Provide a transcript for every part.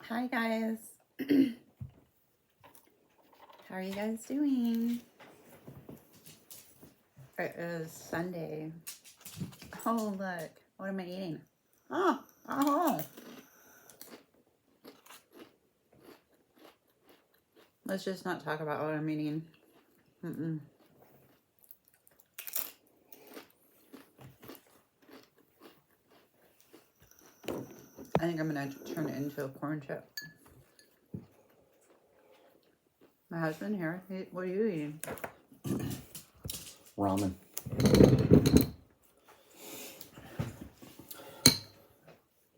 Hi guys. How are you guys doing? It is Sunday. Oh look, what am I eating? Oh. Let's just not talk about what I'm eating. I think I'm gonna turn it into a corn chip. My husband here. What are you eating? Ramen.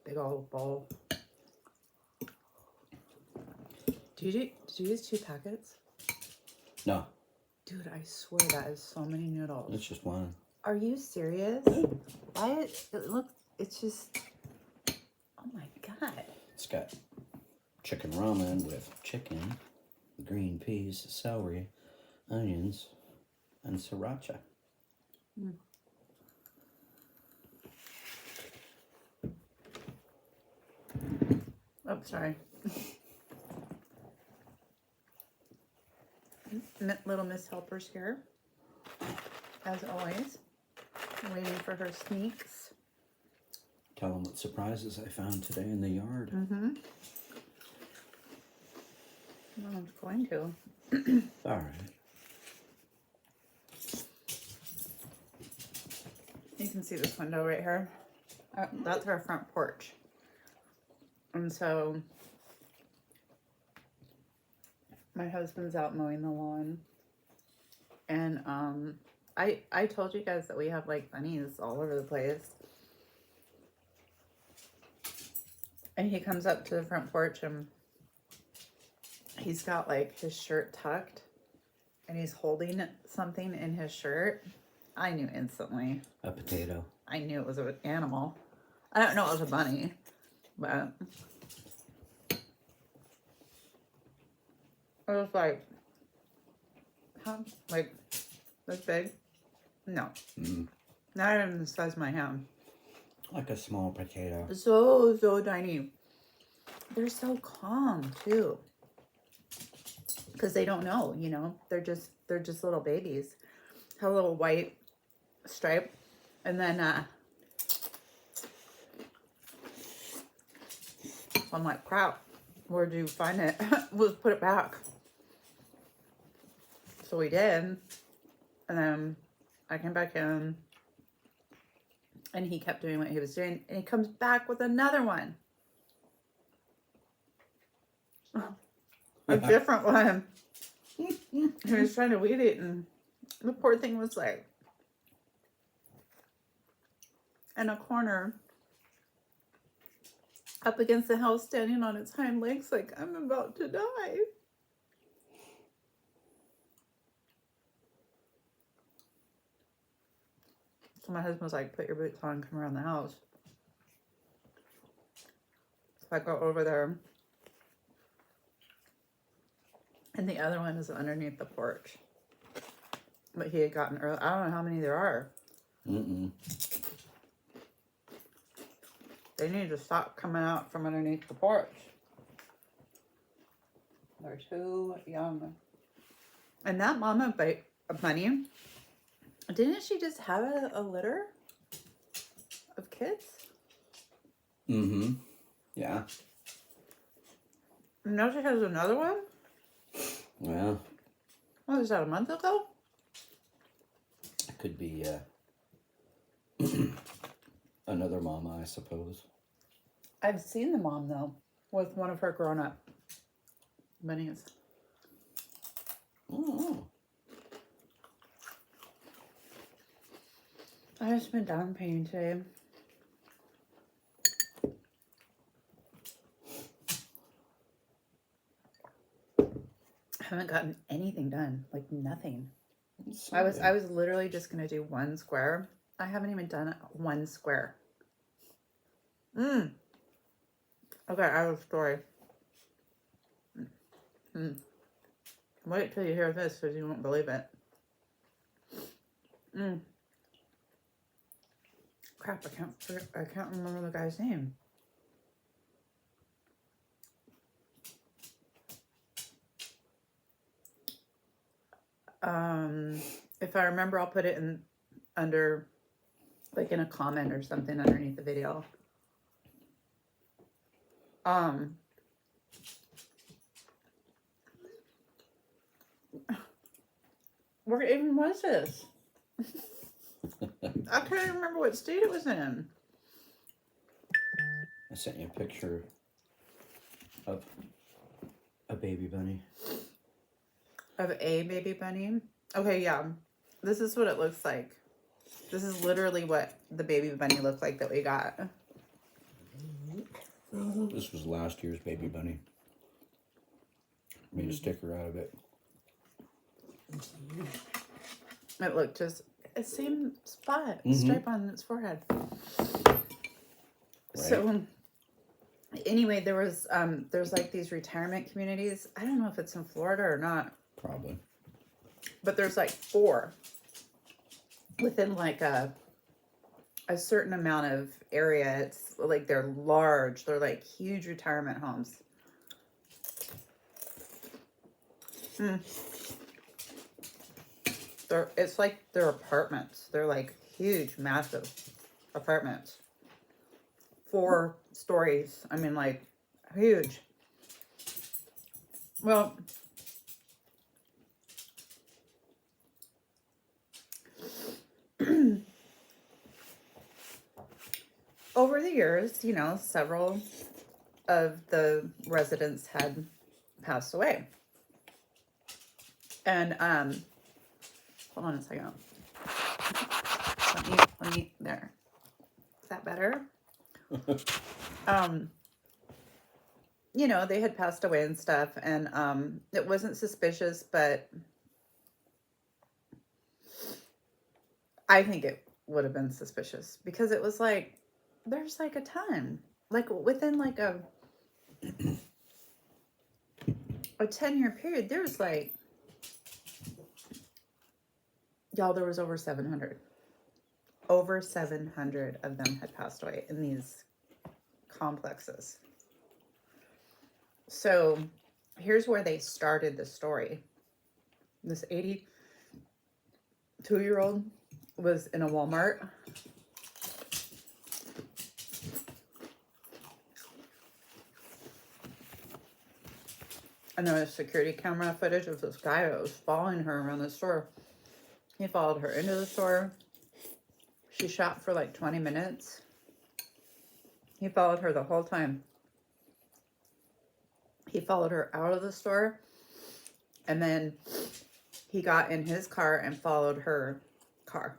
Big old bowl. Did you use 2 packets? No, Dude, I swear that is so many noodles. it's just one. Are you serious? Why it's just, oh my God. It's got chicken ramen with chicken, green peas, celery, onions, and sriracha. Oh, sorry. Little Miss Helper's here, as always, waiting for her sneaks. Tell them what surprises I found today in the yard. Well, I'm going to. All right. You can see this window right here. That's our front porch. And so my husband's out mowing the lawn. And I told you guys that we have like bunnies all over the place. And he comes up to the front porch and he's got like his shirt tucked and he's holding something in his shirt. I knew instantly. A potato. I knew it was an animal. I don't know it was a bunny, but it was like, how, like this big? No. Not even the size of my hand. Like a small potato. So tiny. They're so calm too. Because they don't know, you know. They're just little babies. Have a little white stripe. And then I'm like, crap, where'd you find it? Let's put it back. So we did. And then I came back in. And he kept doing what he was doing. And he comes back with another one. A different one. He was trying to eat it. And the poor thing was like in a corner up against the house, standing on its hind legs like, I'm about to die. So my husband was like, put your boots on, come around the house. So I go over there. And the other one is underneath the porch. But he had gotten early. I don't know how many there are. They need to stop coming out from underneath the porch. They're too young. And that mama bunny, didn't she just have a litter of kids? Yeah. And now she has another one? Well, What was that, a month ago? it could be another mama, I suppose. I've seen the mom, though, with one of her grown-up bunnies. Oh. I just been down pain today. I haven't gotten anything done, like nothing. I was literally just gonna do one square. I haven't even done one square. Okay, I have a story. Wait till you hear this because you won't believe it. Crap, I can't remember the guy's name. If I remember, I'll put it in under, like in a comment or something underneath the video. Where even was this? I can't even remember what state it was in. I sent you a picture of a baby bunny. Of a baby bunny? Okay, yeah. This is what it looks like. This is literally what the baby bunny looked like that we got. This was last year's baby bunny. Made a sticker out of it. It looked just the same spot, Mhm. stripe on its forehead. So anyway, there's like these retirement communities. I don't know if it's in Florida or not, Probably. but there's like 4 within like a certain amount of area. It's like they're large. They're like huge retirement homes. It's like they're apartments. They're like huge, massive apartments. 4 stories. I mean, like huge. Well, over the years, you know, several of the residents had passed away. And hold on a second. Let me there. Is that better? You know, they had passed away and stuff, and it wasn't suspicious, but I think it would have been suspicious because it was like there's like a ton, like within like a 10-year period, there's like, y'all, there was over 700 of them had passed away in these complexes. So here's where they started the story. This 82-year-old was in a Walmart. And there was security camera footage of this guy that was following her around the store. He followed her into the store. She shot for like 20 minutes. He followed her the whole time. He followed her out of the store. And then he got in his car and followed her car.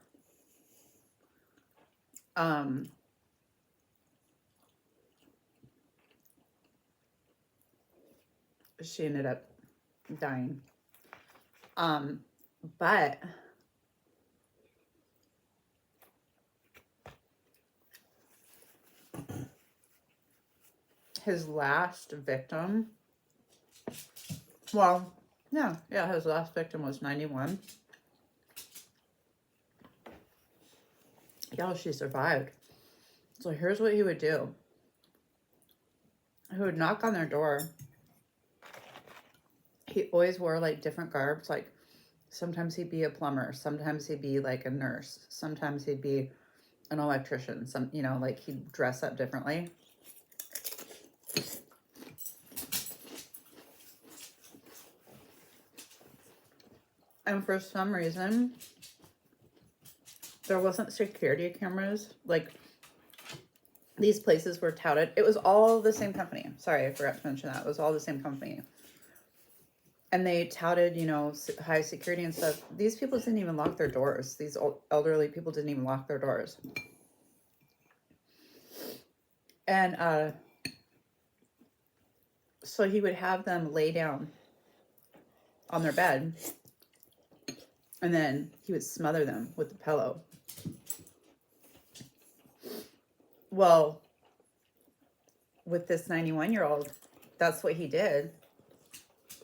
She ended up dying. But his last victim, well, yeah, his last victim was 91. Y'all, she survived. So here's what he would do. He would knock on their door. He always wore like different garbs. Like sometimes he'd be a plumber. Sometimes he'd be like a nurse. Sometimes he'd be an electrician. Some, you know, like he'd dress up differently. And for some reason, there wasn't security cameras. Like, these places were touted. It was all the same company. Sorry, I forgot to mention that. It was all the same company. And they touted, you know, high security and stuff. These people didn't even lock their doors. These elderly people didn't even lock their doors. And so he would have them lay down on their bed. And then he would smother them with the pillow. Well, with this 91-year-old, that's what he did.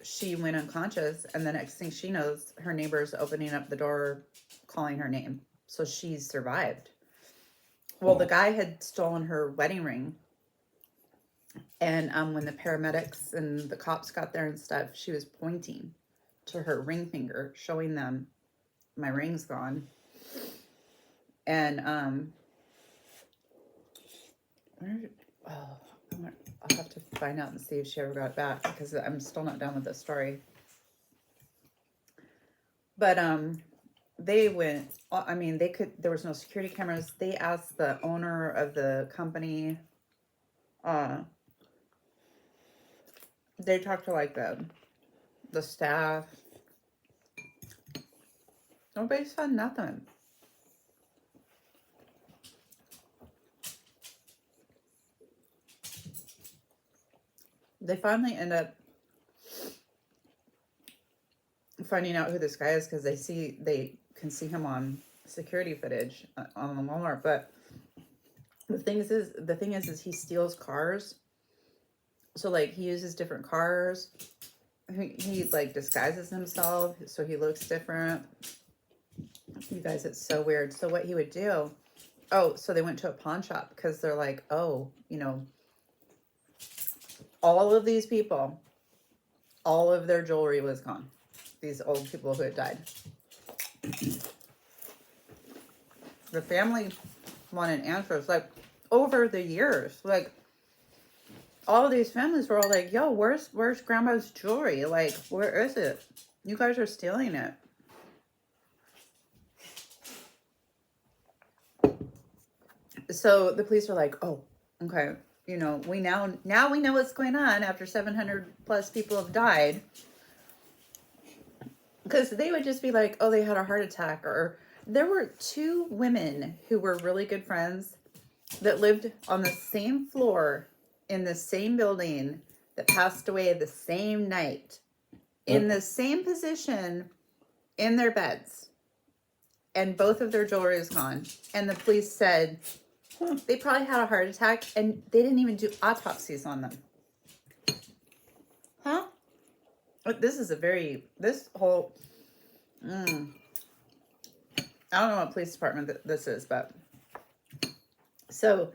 She went unconscious, and the next thing she knows, her neighbor's opening up the door, calling her name. So she survived. Well, the guy had stolen her wedding ring. And when the paramedics and the cops got there and stuff, she was pointing to her ring finger, showing them my ring's gone. And I'll have to find out and see if she ever got back, because I'm still not done with the story. But they went, I mean, there was no security cameras. They asked the owner of the company, they talked to like the staff. Nobody said nothing. They finally end up finding out who this guy is, because they can see him on security footage on the Walmart. But the thing is he steals cars. So like he uses different cars. He like disguises himself so he looks different. You guys, it's so weird. So what he would do, so they went to a pawn shop, because they're like, all of these people, all of their jewelry was gone. These old people who had died. The family wanted answers, like, over the years. Like, all of these families were all like, yo, where's grandma's jewelry? Like, where is it? You guys are stealing it. So the police were like, oh, okay. We now we know what's going on after 700 plus people have died. Because they would just be like, oh, they had a heart attack. Or there were 2 women who were really good friends that lived on the same floor in the same building that passed away the same night in the same position in their beds. And both of their jewelry is gone. And the police said they probably had a heart attack, and they didn't even do autopsies on them. Huh? This whole, I don't know what police department this is, but so,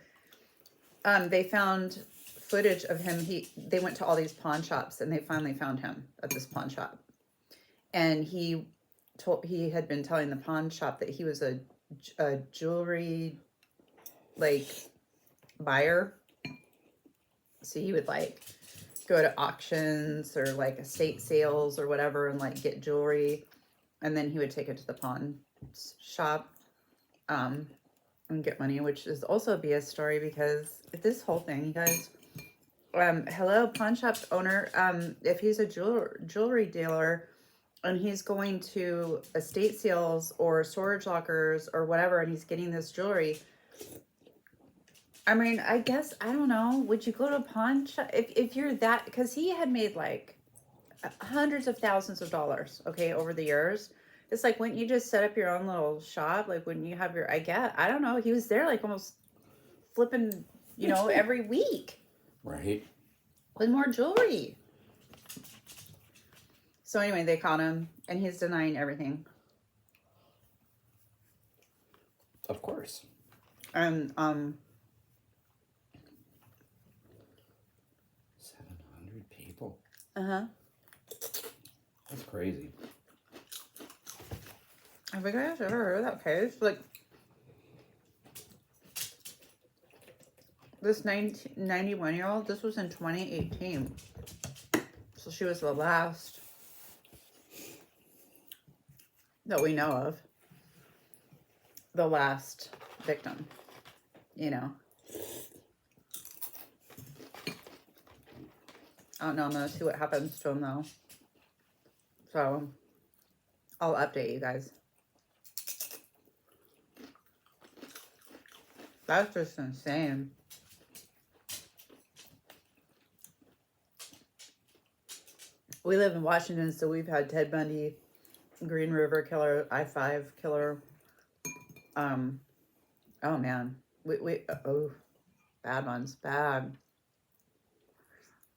they found footage of him. They went to all these pawn shops, and they finally found him at this pawn shop. And he had been telling the pawn shop that he was a jewelry, like, buyer. So he would like go to auctions or like estate sales or whatever and like get jewelry, and then he would take it to the pawn shop and get money, which is also a BS story, because this whole thing, you guys, hello, pawn shop owner, if he's a jewelry dealer and he's going to estate sales or storage lockers or whatever, and he's getting this jewelry, I mean, I guess, I don't know, would you go to a pawn shop if you're that, because he had made like hundreds of thousands of dollars, okay, over the years. It's like, wouldn't you just set up your own little shop? Like, wouldn't you have I don't know, he was there like almost flipping, every week. Right. With more jewelry. So anyway, they caught him, and he's denying everything. Of course. And 700 people. Uh-huh. That's crazy. Have you guys ever heard of that case? Like, this 91-year-old, this was in 2018. So she was the last that we know of. The last victim, I don't know. I'm going to see what happens to him, though. So, I'll update you guys. That's just insane. We live in Washington, so we've had Ted Bundy, Green River Killer, I-5 Killer. Oh man, bad ones, bad.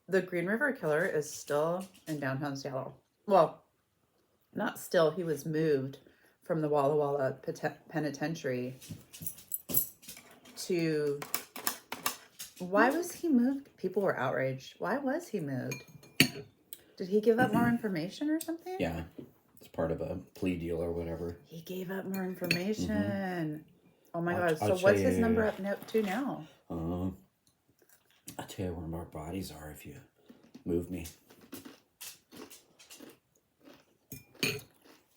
The Green River Killer is still in downtown Seattle. Well, not still. He was moved from the Walla Walla Penitentiary to. Why was he moved? People were outraged. Why was he moved? Did he give up more information or something? Yeah, it's part of a plea deal or whatever. He gave up more information. Oh my I'll- God. I'll So tell what's his you- number up to now? I'll tell you where our bodies are if you move me.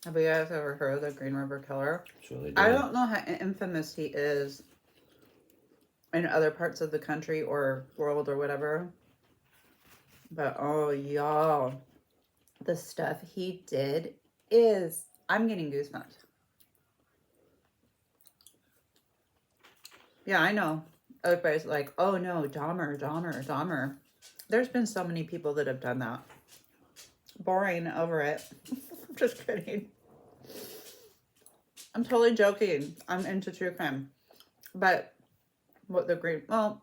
Have you guys ever heard of the Green River Killer? So they I did. don't know how infamous he is in other parts of the country or world or whatever. But oh, y'all, the stuff he did is, I'm getting goosebumps. Yeah, I know. Everybody's like, oh no, Dahmer. There's been so many people that have done that. Boring over it. Just kidding. I'm totally joking. I'm into true crime. But what the Green, well,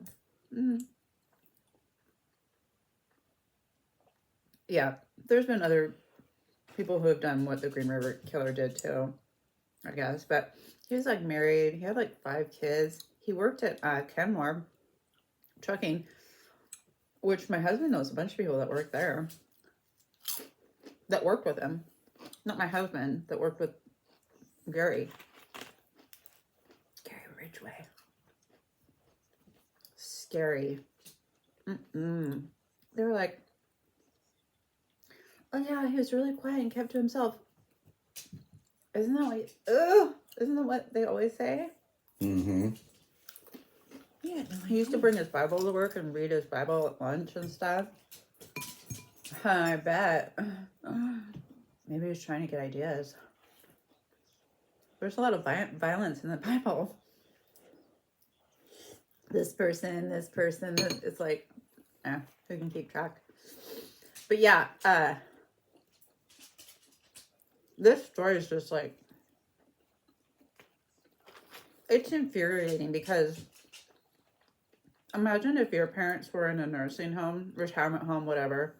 yeah, there's been other people who have done what the Green River Killer did too, I guess. But he was like married. He had like 5 kids. He worked at Kenmore Trucking, which my husband knows a bunch of people that work there. That worked with him. Not my husband, that worked with Gary. Gary Ridgway. Scary. They were like, oh yeah, he was really quiet and kept to himself. Isn't that what they always say? Mm-hmm. Yeah. He used to bring his Bible to work and read his Bible at lunch and stuff. I bet. Maybe he was trying to get ideas. There's a lot of violence in the Bible. This person, it's like, who can keep track? But yeah, this story is just like, it's infuriating because imagine if your parents were in a nursing home, retirement home, whatever.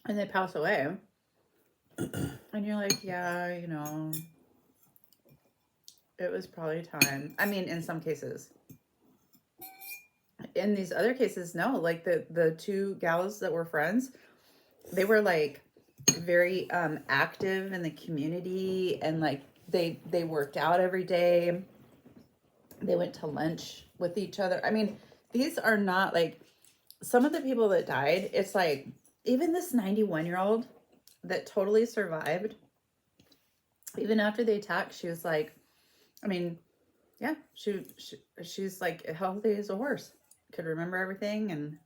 And they pass away. And you're like, yeah, you know, it was probably time. I mean, in some cases. In these other cases, no. Like the 2 gals that were friends, they were like very active in the community, and like they worked out every day. They went to lunch with each other. I mean, these are not like some of the people that died. It's like even this 91-year-old that totally survived. Even after the attack, she was like, I mean, yeah, she's like healthy as a horse. Could remember everything and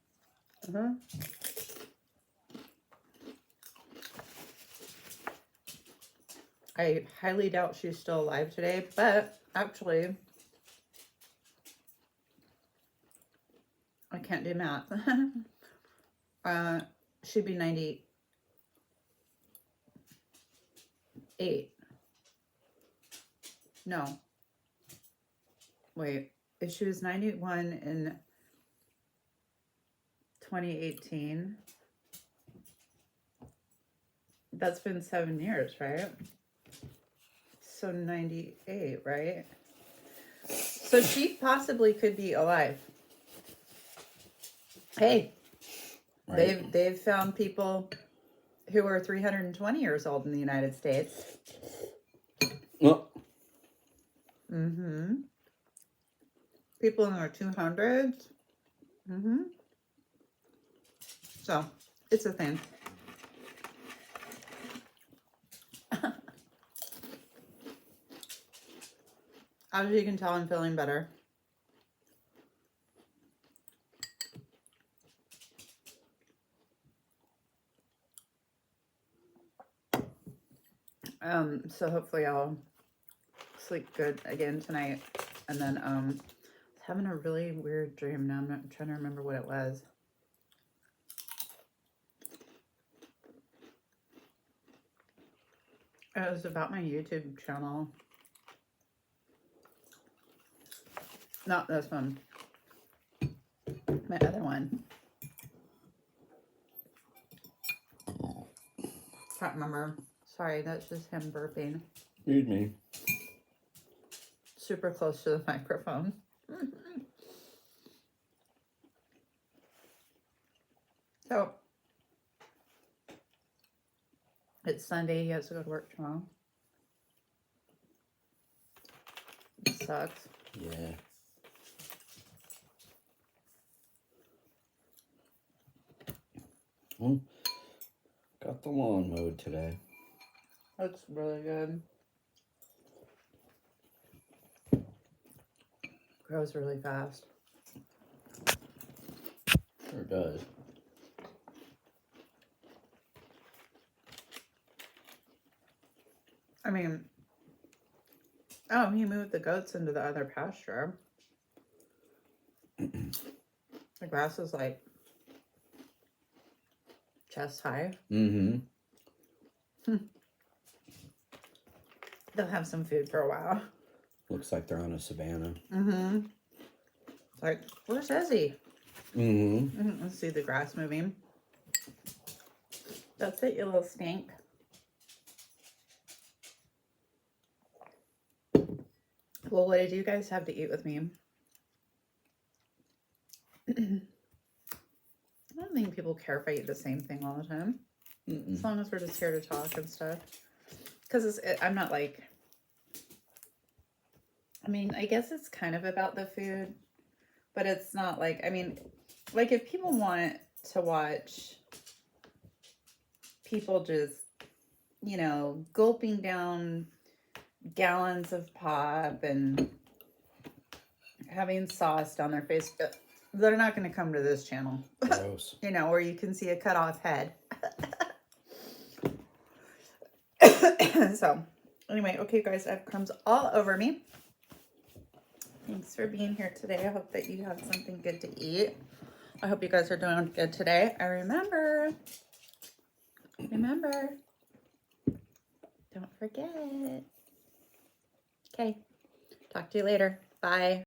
I highly doubt she's still alive today, but actually I can't do math. She'd be 98. No. Wait, if she was 91 in 2018, that's been 7 years, right? So 98, right? So she possibly could be alive. Hey, Right. they've found people who are 320 years old in the United States. Well, People in their 200s. So, it's a thing. As you can tell, I'm feeling better. So hopefully I'll sleep good again tonight. And then, I was having a really weird dream. Now I'm not trying to remember what it was. It was about my YouTube channel. Not this one. My other one. Can't remember. Sorry, that's just him burping. read me. Super close to the microphone. So it's Sunday. He has to go to work tomorrow. It sucks. Yeah. Well, got the lawn mowed today. Looks really good. Grows really fast. Sure does. I mean, oh, he moved the goats into the other pasture. The grass is like chest high. Mm-hmm. They'll have some food for a while. Looks like they're on a savanna. Mm-hmm. It's like, where's Ezzy? Mm-hmm. Let's see the grass moving. That's it, you little stink. Well, what did you guys have to eat with me? I don't think people care if I eat the same thing all the time. Mm-mm. As long as we're just here to talk and stuff. Because I'm not like... I mean, I guess it's kind of about the food. But it's not like... I mean, like if people want to watch people just, you know, gulping down gallons of pop and having sauce down their face, they're not going to come to this channel. Gross. You know, where you can see a cut off head. So, anyway, okay, guys, I have crumbs all over me. Thanks for being here today. I hope that you have something good to eat. I hope you guys are doing good today. I remember, don't forget. Okay, talk to you later. Bye.